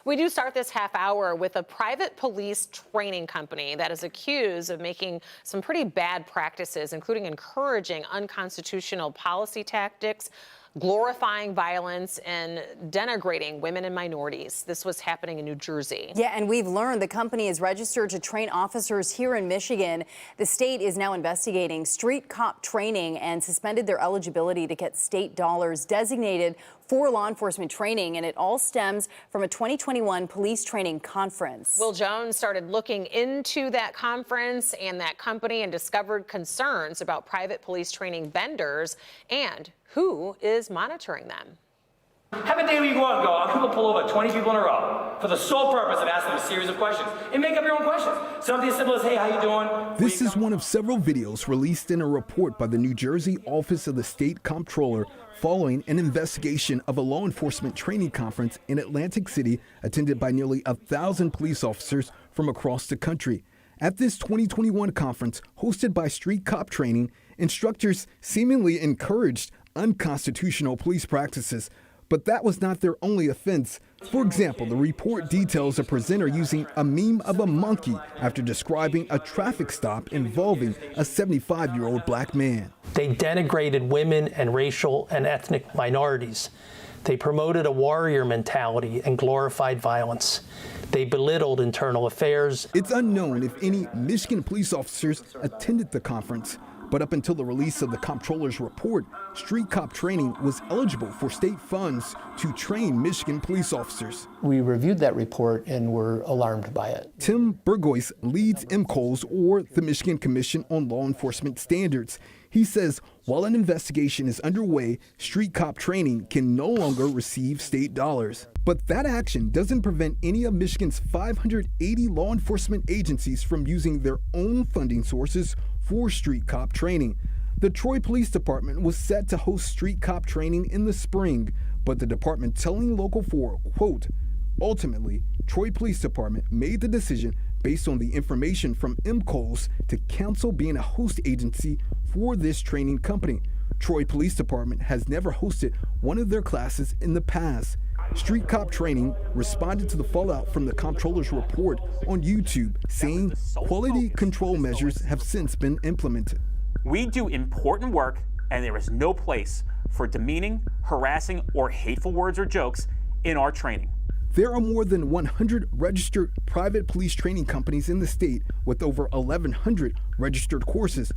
We do start this half hour with a private police training company that is accused of making some pretty bad practices, including encouraging unconstitutional policy tactics, glorifying violence, and denigrating women and minorities. This was happening in New Jersey. Yeah, and we've learned the company is registered to train officers here in Michigan. The state is now investigating street cop training and suspended their eligibility to get state dollars designated for law enforcement training, and it all stems from a 2021 police training conference. Will Jones started looking into that conference and that company and discovered concerns about private police training vendors and who is monitoring them. Have a day where you go out and go, I'm going to pull over 20 people in a row for the sole purpose of asking them a series of questions and make up your own questions. Something as simple as, hey, how you doing? This is one of several videos released in a report by the New Jersey Office of the State Comptroller following an investigation of a law enforcement training conference in Atlantic City attended by nearly 1,000 police officers from across the country. At this 2021 conference, hosted by Street Cop Training, instructors seemingly encouraged unconstitutional police practices. But that was not their only offense. For example, the report details a presenter using a meme of a monkey after describing a traffic stop involving a 75-year-old black man. They denigrated women and racial and ethnic minorities. They promoted a warrior mentality and glorified violence. They belittled internal affairs. It's unknown if any Michigan police officers attended the conference. But up until the release of the comptroller's report, Street Cop Training was eligible for state funds to train Michigan police officers. We reviewed that report and were alarmed by it. Tim Burgoyce leads MCOS, or the Michigan Commission on Law Enforcement Standards. He says while an investigation is underway, Street Cop Training can no longer receive state dollars. But that action doesn't prevent any of Michigan's 580 law enforcement agencies from using their own funding sources for Street Cop Training. The Troy Police Department was set to host Street Cop Training in the spring, but the department telling Local 4, quote, ultimately, Troy Police Department made the decision based on the information from MCOS to cancel being a host agency for this training company. Troy Police Department has never hosted one of their classes in the past. Street Cop Training responded to the fallout from the comptroller's report on YouTube, saying quality control measures have since been implemented. We do important work, and there is no place for demeaning, harassing, or hateful words or jokes in our training. There are more than 100 registered private police training companies in the state with over 1,100 registered courses,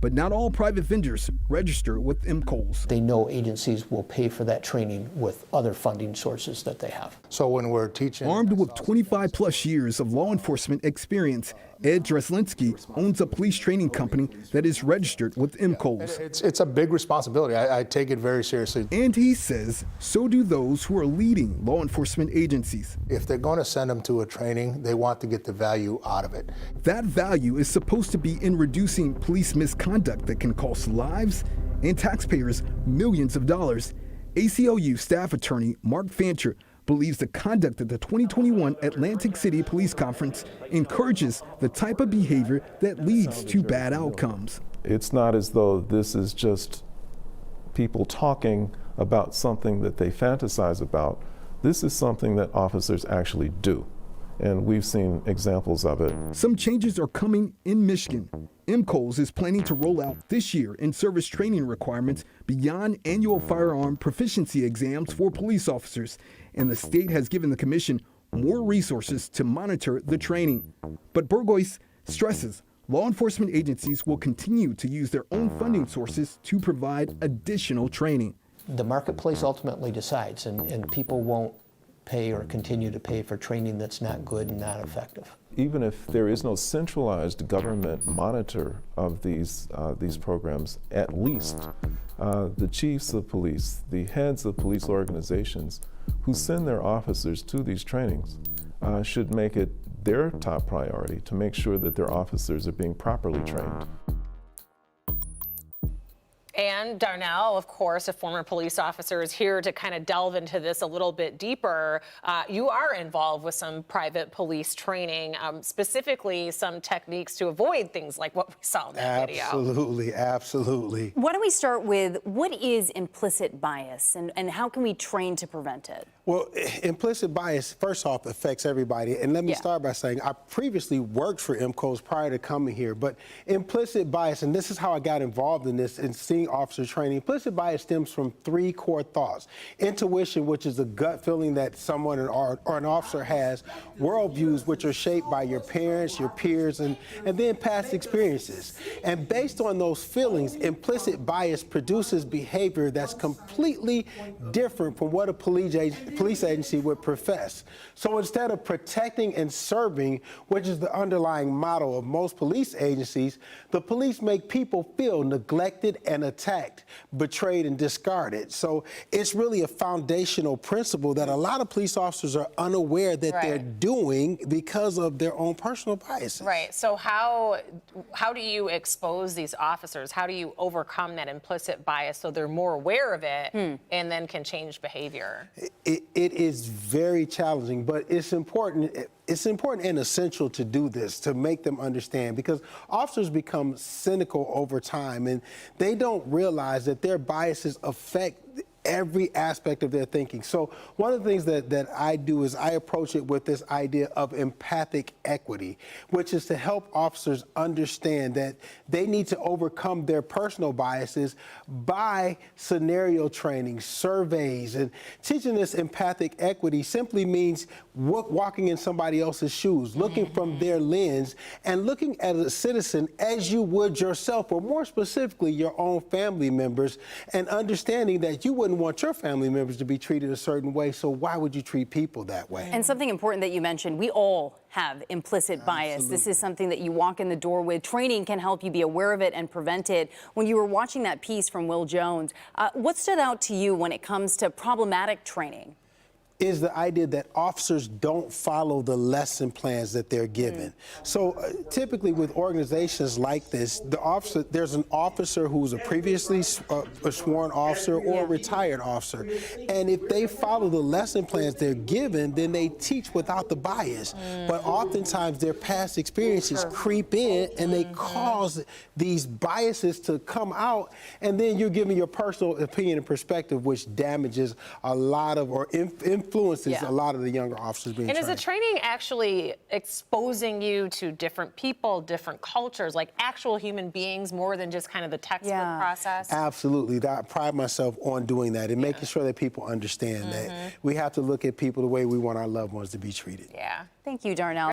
but not all private vendors register with MCOS. They know agencies will pay for that training with other funding sources that they have. So when we're teaching... Armed with 25 plus years of law enforcement experience, Ed Dreslinski owns a police training company that is registered with MCOS. It's a big responsibility. I take it very seriously. And he says so do those who are leading law enforcement agencies. If they're going to send them to a training, they want to get the value out of it. That value is supposed to be in reducing police misconduct that can cost lives and taxpayers millions of dollars. ACLU staff attorney Mark Fancher believes the conduct at the 2021 Atlantic City Police Conference encourages the type of behavior that leads to bad outcomes. It's not as though this is just people talking about something that they fantasize about. This is something that officers actually do, and we've seen examples of it. Some changes are coming in Michigan. MCOS is planning to roll out this year in-service training requirements beyond annual firearm proficiency exams for police officers, and the state has given the commission more resources to monitor the training. But Burgoyce stresses law enforcement agencies will continue to use their own funding sources to provide additional training. The marketplace ultimately decides, and people won't pay or continue to pay for training that's not good and not effective. Even if there is no centralized government monitor of these programs, at least the chiefs of police, the heads of police organizations who send their officers to these trainings should make it their top priority to make sure that their officers are being properly trained. And Darnell, of course, a former police officer, is here to kind of delve into this a little bit deeper. You are involved with some private police training, specifically some techniques to avoid things like what we saw in that video. Absolutely, absolutely. Why don't we start with what is implicit bias and how can we train to prevent it? Well, implicit bias, first off, affects everybody. And let me start by saying I previously worked for MCOs prior to coming here, but implicit bias, and this is how I got involved in this and seeing officer training, implicit bias stems from three core thoughts. Intuition, which is a gut feeling that someone or an officer has. Worldviews, which are shaped by your parents, your peers, and then past experiences. And based on those feelings, implicit bias produces behavior that's completely different from what a police agency would profess. So instead of protecting and serving, which is the underlying motto of most police agencies, the police make people feel neglected and attacked, betrayed and discarded. So it's really a foundational principle that a lot of police officers are unaware that they're doing because of their own personal biases. Right. So how do you expose these officers? How do you overcome that implicit bias so they're more aware of it and then can change behavior? It is very challenging, but it's important. It's important and essential to do this, to make them understand, because officers become cynical over time and they don't realize that their biases affect every aspect of their thinking. So one of the things that I do is I approach it with this idea of empathic equity, which is to help officers understand that they need to overcome their personal biases by scenario training, surveys, and teaching this empathic equity simply means walking in somebody else's shoes, looking from their lens and looking at a citizen as you would yourself, or more specifically your own family members, and understanding that you wouldn't want your family members to be treated a certain way, so why would you treat people that way? And something important that you mentioned, we all have implicit bias. This is something that you walk in the door with. Training can help you be aware of it and prevent it. When you were watching that piece from Will Jones, what stood out to you when it comes to problematic training? Is the idea that officers don't follow the lesson plans that they're given. So typically with organizations like this, there's an officer who's a previously a sworn officer or a retired officer. And if they follow the lesson plans they're given, then they teach without the bias. But oftentimes their past experiences creep in and they cause these biases to come out. And then you're giving your personal opinion and perspective, which damages a lot of, or influences a lot of the younger officers being trained. And is the training actually exposing you to different people, different cultures, like actual human beings, more than just kind of the textbook process? Absolutely. I pride myself on doing that and making sure that people understand that we have to look at people the way we want our loved ones to be treated. Yeah. Thank you, Darnell.